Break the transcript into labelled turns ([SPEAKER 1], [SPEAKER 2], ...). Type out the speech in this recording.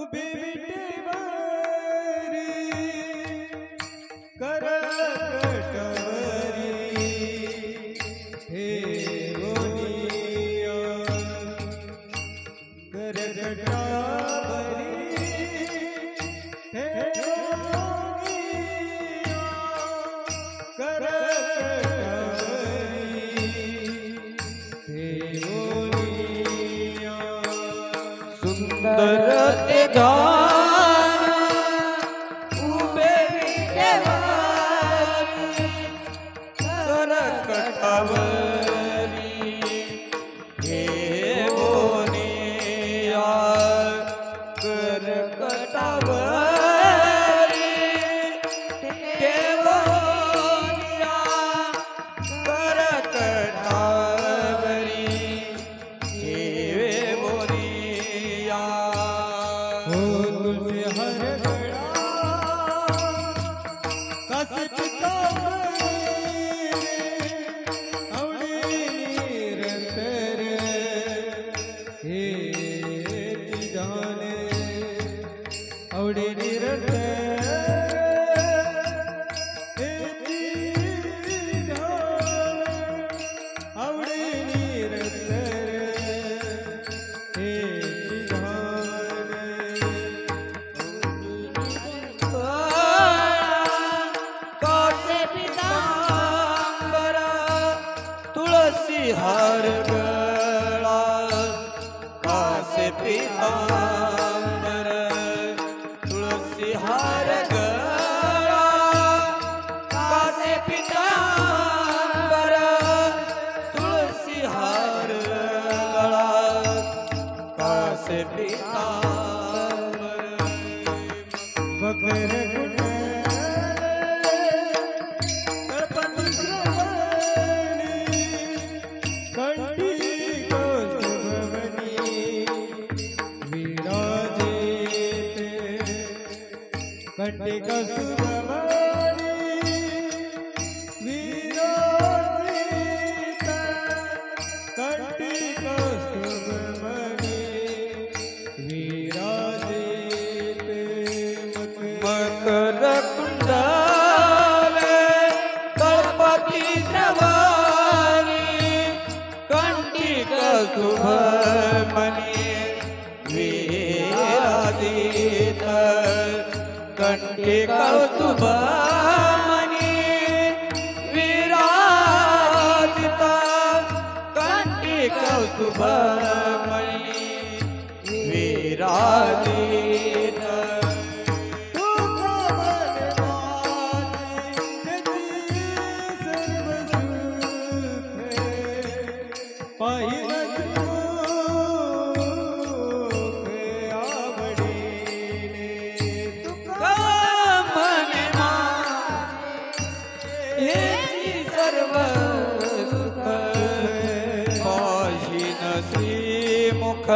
[SPEAKER 1] उभे विटेवारी करकटवरी हे गोनिया करकटवरी हे गोनिया करकटवरी हे गोनिया
[SPEAKER 2] सुंदर ते गान उभे विटेवारी करकटवरी हे गोनिया करकटवरी हे गोनिया करकटवरी हे गोनिया
[SPEAKER 1] हो तुझे हर गळा कस चितावरे आवडे निरंतर हे जाने आवडे निरंतर हे जाने आवडे निरंतर हे
[SPEAKER 2] कासे पीतांबर तुळसी हार गळा कासे पीतांबर तुळसी हार गळा कासे पीतांबर तुळसी हार गळा कासे पीतांबर
[SPEAKER 1] बकर कल्पनी श्रवणी कंठी कौस्तुभवनी विराजिते कंठी कौस्तुभवनी विराजिते कंठी कौस्तुभवनी विराजिते
[SPEAKER 2] मकर कुंडले कल्पती द्रवानी कंठी कौस्तुभमणि विराजित कंठी कौस्तुभमणि विराजित कंठी कौस्तुभमणि विराजित सर्व सुख मुख